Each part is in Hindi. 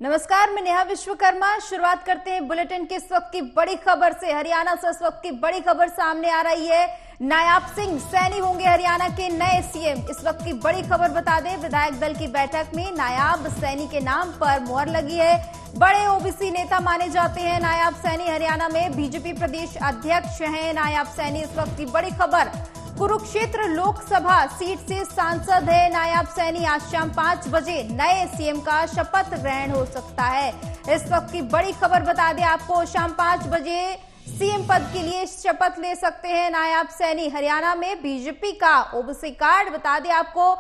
नमस्कार, मैं नेहा विश्वकर्मा। शुरुआत करते हैं बुलेटिन की इस वक्त की बड़ी खबर से। हरियाणा से इस वक्त की बड़ी खबर सामने आ रही है। नायाब सिंह सैनी होंगे हरियाणा के नए सीएम। इस वक्त की बड़ी खबर बता दें, विधायक दल की बैठक में नायाब सैनी के नाम पर मुहर लगी है। बड़े ओबीसी नेता माने जाते हैं नायाब सैनी। हरियाणा में बीजेपी प्रदेश अध्यक्ष हैं नायाब सैनी। इस वक्त की बड़ी खबर, कुरुक्षेत्र लोकसभा सीट से सांसद है नायाब सैनी। आज शाम 5 बजे नए सीएम का शपथ ग्रहण हो सकता है। इस वक्त की बड़ी खबर बता दें आपको, शाम 5 बजे सीएम पद के लिए शपथ ले सकते हैं नायाब सैनी। हरियाणा में बीजेपी का ओबीसी कार्ड बता दें आपको,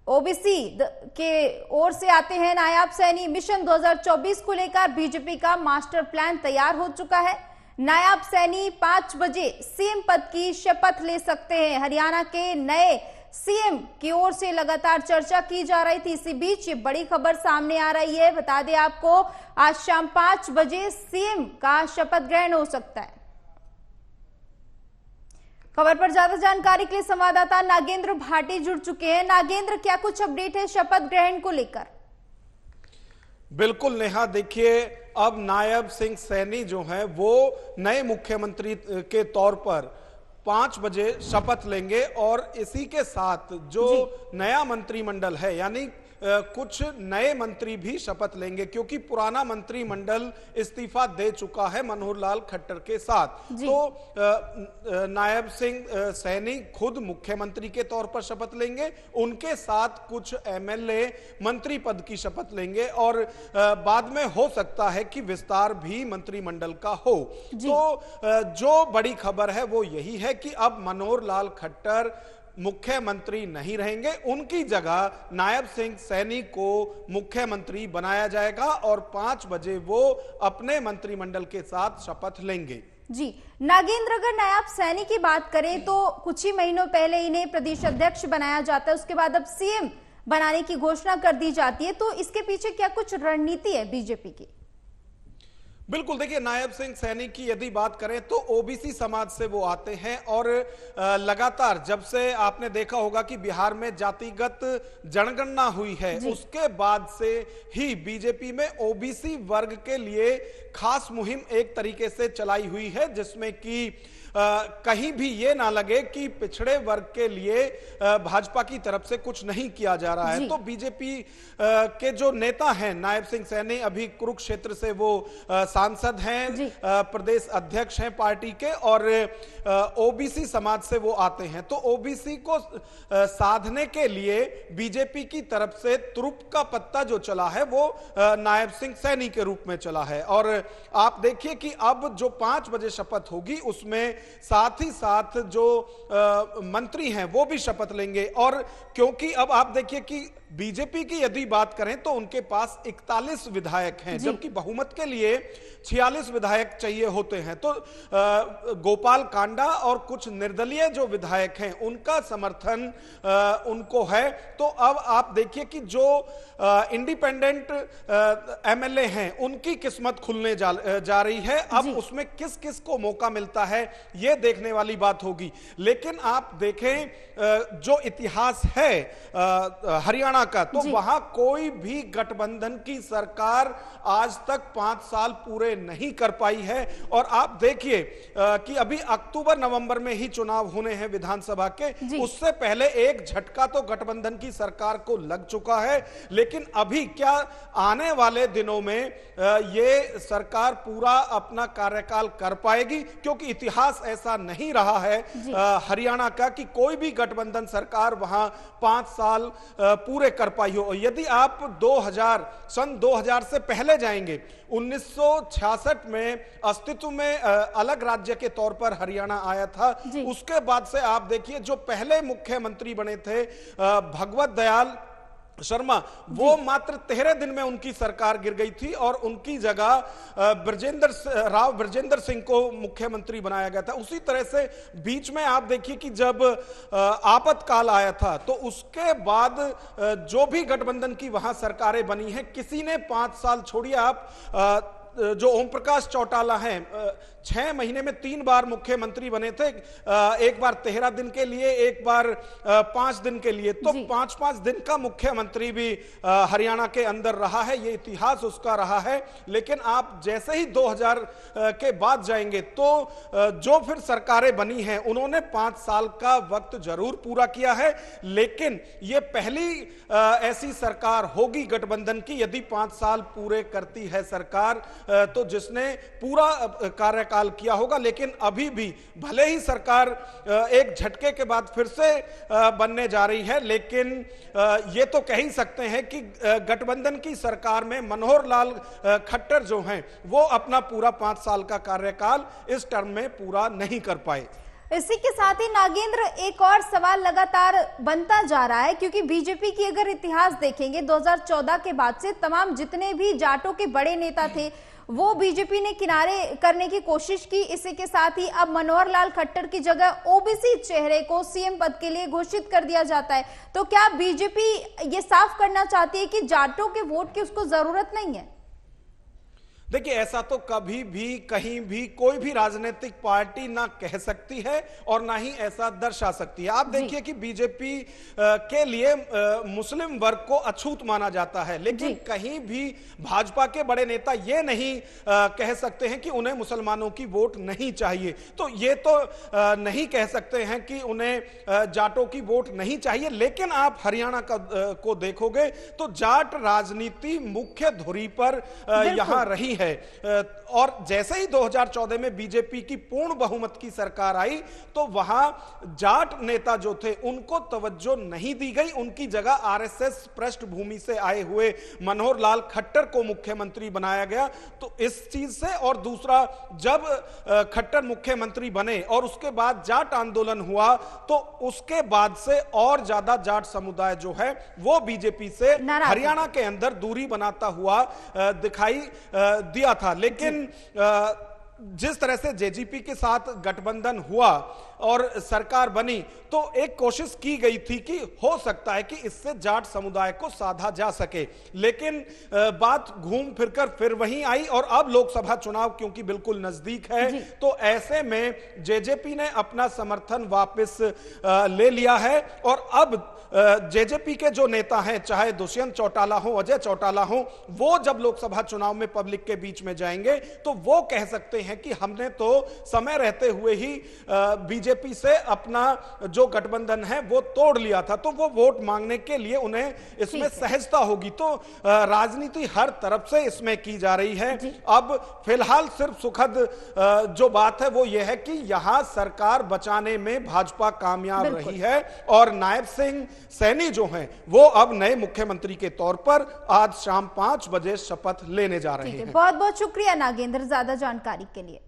ओबीसी के ओर से आते हैं नायाब सैनी। मिशन 2024 को लेकर बीजेपी का मास्टर प्लान तैयार हो चुका है। नायाब सैनी 5 बजे सीएम पद की शपथ ले सकते हैं। हरियाणा के नए सीएम की ओर से लगातार चर्चा की जा रही थी। इसी बीच ये बड़ी खबर सामने आ रही है। बता दें आपको, आज शाम 5 बजे सीएम का शपथ ग्रहण हो सकता है। खबर पर ज्यादा जानकारी के लिए संवाददाता नागेंद्र भाटी जुड़ चुके हैं। नागेंद्र, क्या कुछ अपडेट है शपथ ग्रहण को लेकर? बिल्कुल नेहा, देखिए अब नायब सिंह सैनी जो हैं वो नए मुख्यमंत्री के तौर पर 5 बजे शपथ लेंगे और इसी के साथ जो नया मंत्रिमंडल है यानी कुछ नए मंत्री भी शपथ लेंगे, क्योंकि पुराना मंत्रिमंडल इस्तीफा दे चुका है मनोहर लाल खट्टर के साथ। तो नायब सिंह सैनी खुद मुख्यमंत्री के तौर पर शपथ लेंगे, उनके साथ कुछ एमएलए मंत्री पद की शपथ लेंगे और बाद में हो सकता है कि विस्तार भी मंत्रिमंडल का हो। तो जो बड़ी खबर है वो यही है कि अब मनोहर लाल खट्टर मुख्यमंत्री नहीं रहेंगे, उनकी जगह नायब सिंह सैनी को मुख्यमंत्री बनाया जाएगा और 5 बजे वो अपने मंत्रिमंडल के साथ शपथ लेंगे। जी नागेंद्र, अगर नायब सैनी की बात करें तो कुछ ही महीनों पहले इन्हें प्रदेश अध्यक्ष बनाया जाता है, उसके बाद अब सीएम बनाने की घोषणा कर दी जाती है। तो इसके पीछे क्या कुछ रणनीति है बीजेपी की? बिल्कुल, देखिए नायब सिंह सैनी की यदि बात करें तो ओबीसी समाज से वो आते हैं और लगातार जब से आपने देखा होगा कि बिहार में जातिगत जनगणना हुई है उसके बाद से ही बीजेपी में ओबीसी वर्ग के लिए खास मुहिम एक तरीके से चलाई हुई है, जिसमें कि कहीं भी ये ना लगे कि पिछड़े वर्ग के लिए भाजपा की तरफ से कुछ नहीं किया जा रहा है। तो बीजेपी के जो नेता हैं नायब सिंह सैनी, अभी कुरुक्षेत्र से वो सांसद हैं, प्रदेश अध्यक्ष हैं पार्टी के और ओबीसी समाज से वो आते हैं। तो ओबीसी को साधने के लिए बीजेपी की तरफ से तुरुप का पत्ता जो चला है वो नायब सिंह सैनी के रूप में चला है। और आप देखिए कि अब जो 5 बजे शपथ होगी उसमें साथ ही साथ जो मंत्री हैं वो भी शपथ लेंगे। और क्योंकि अब आप देखिए कि बीजेपी की यदि बात करें तो उनके पास 41 विधायक हैं, जबकि बहुमत के लिए 46 विधायक चाहिए होते हैं। तो गोपाल कांडा और कुछ निर्दलीय जो विधायक हैं उनका समर्थन उनको है। तो अब आप देखिए कि जो इंडिपेंडेंट एमएलए हैं उनकी किस्मत खुलने जा रही है। अब उसमें किस किस को मौका मिलता है ये देखने वाली बात होगी। लेकिन आप देखें जो इतिहास है हरियाणा का, तो वहां कोई भी गठबंधन की सरकार आज तक 5 साल पूरे नहीं कर पाई है। और आप देखिए कि अभी अक्टूबर नवंबर में ही चुनाव होने हैं विधानसभा के, उससे पहले एक झटका तो गठबंधन की सरकार को लग चुका है। लेकिन अभी क्या आने वाले दिनों में ये सरकार पूरा अपना कार्यकाल कर पाएगी? क्योंकि इतिहास ऐसा नहीं रहा है हरियाणा का कि कोई भी गठबंधन सरकार वहां 5 साल पूरे कर पाई हो। यदि आप सन 2000 से पहले जाएंगे, 1966 में अस्तित्व में अलग राज्य के तौर पर हरियाणा आया था। उसके बाद से आप देखिए जो पहले मुख्यमंत्री बने थे भगवत दयाल शर्मा, वो मात्र 13 दिन में उनकी सरकार गिर गई थी और उनकी जगह ब्रजेंद्र सिंह को मुख्यमंत्री बनाया गया था। उसी तरह से बीच में आप देखिए कि जब आपातकाल आया था तो उसके बाद जो भी गठबंधन की वहां सरकारें बनी हैं, किसी ने 5 साल छोड़िए आप जो ओम प्रकाश चौटाला हैं 6 महीने में 3 बार मुख्यमंत्री बने थे, एक बार 13 दिन के लिए, एक बार 5 दिन के लिए, तो 5-5 दिन का मुख्यमंत्री भी हरियाणा के अंदर रहा है, ये इतिहास उसका रहा है। लेकिन आप जैसे ही 2000 के बाद जाएंगे तो जो फिर सरकारें बनी हैं उन्होंने 5 साल का वक्त जरूर पूरा किया है, लेकिन ये पहली ऐसी सरकार होगी गठबंधन की यदि 5 साल पूरे करती है सरकार, तो जिसने पूरा कार्यकाल किया होगा। लेकिन अभी भी भले ही सरकार एक झटके के बाद फिर से बनने जा रही है, लेकिन ये तो कह ही सकते हैं कि गठबंधन की सरकार में मनोहर लाल खट्टर जो हैं वो अपना पूरा 5 साल का कार्यकाल इस टर्म में पूरा नहीं कर पाए। इसी के साथ ही नागेंद्र, एक और सवाल लगातार बनता जा रहा है, क्योंकि बीजेपी की अगर इतिहास देखेंगे 2014 के बाद से तमाम जितने भी जाटों के बड़े नेता थे वो बीजेपी ने किनारे करने की कोशिश की। इसी के साथ ही अब मनोहर लाल खट्टर की जगह ओबीसी चेहरे को सीएम पद के लिए घोषित कर दिया जाता है। तो क्या बीजेपी ये साफ करना चाहती है कि जाटों के वोट की उसको जरूरत नहीं है? देखिए, ऐसा तो कभी भी कहीं भी कोई भी राजनीतिक पार्टी ना कह सकती है और ना ही ऐसा दर्शा सकती है। आप देखिए कि बीजेपी के लिए मुस्लिम वर्ग को अछूत माना जाता है, लेकिन कहीं भी भाजपा के बड़े नेता ये नहीं कह सकते हैं कि उन्हें मुसलमानों की वोट नहीं चाहिए। तो ये तो नहीं कह सकते हैं कि उन्हें जाटों की वोट नहीं चाहिए। लेकिन आप हरियाणा को देखोगे तो जाट राजनीति मुख्य धुरी पर यहां रही है। और जैसे ही 2014 में बीजेपी की पूर्ण बहुमत की सरकार आई तो वहां जाट नेता जो थे उनको तवज्जो नहीं दी गई, उनकी जगह आरएसएस पृष्ठभूमि से आए हुए मनोहर लाल खट्टर को मुख्यमंत्री बनाया गया। तो इस चीज से, और दूसरा जब खट्टर मुख्यमंत्री बने और उसके बाद जाट आंदोलन हुआ तो उसके बाद से और ज्यादा जाट समुदाय जो है वो बीजेपी से हरियाणा के अंदर दूरी बनाता हुआ दिखाई दिया था। लेकिन जिस तरह से जेजेपी के साथ गठबंधन हुआ और सरकार बनी तो एक कोशिश की गई थी कि हो सकता है कि इससे जाट समुदाय को साधा जा सके, लेकिन बात घूम फिरकर फिर वहीं आई। और अब लोकसभा चुनाव क्योंकि बिल्कुल नजदीक है तो ऐसे में जेजेपी ने अपना समर्थन वापस ले लिया है। और अब जेजेपी के जो नेता हैं, चाहे दुष्यंत चौटाला हो, अजय चौटाला हो, वो जब लोकसभा चुनाव में पब्लिक के बीच में जाएंगे तो वो कह सकते हैं कि हमने तो समय रहते हुए ही बीजेपी से अपना जो गठबंधन है वो तोड़ लिया था। तो वो वोट मांगने के लिए उन्हें इसमें सहजता होगी। तो राजनीति हर तरफ से इसमें की जा रही है। अब फिलहाल सिर्फ सुखद जो बात है वो ये है कि यहां सरकार बचाने में भाजपा कामयाब रही है और नायब सिंह सैनी जो हैं वो अब नए मुख्यमंत्री के तौर पर आज शाम 5 बजे शपथ लेने जा रहे हैं। बहुत बहुत शुक्रिया नागेंद्र ज्यादा जानकारी के लिए।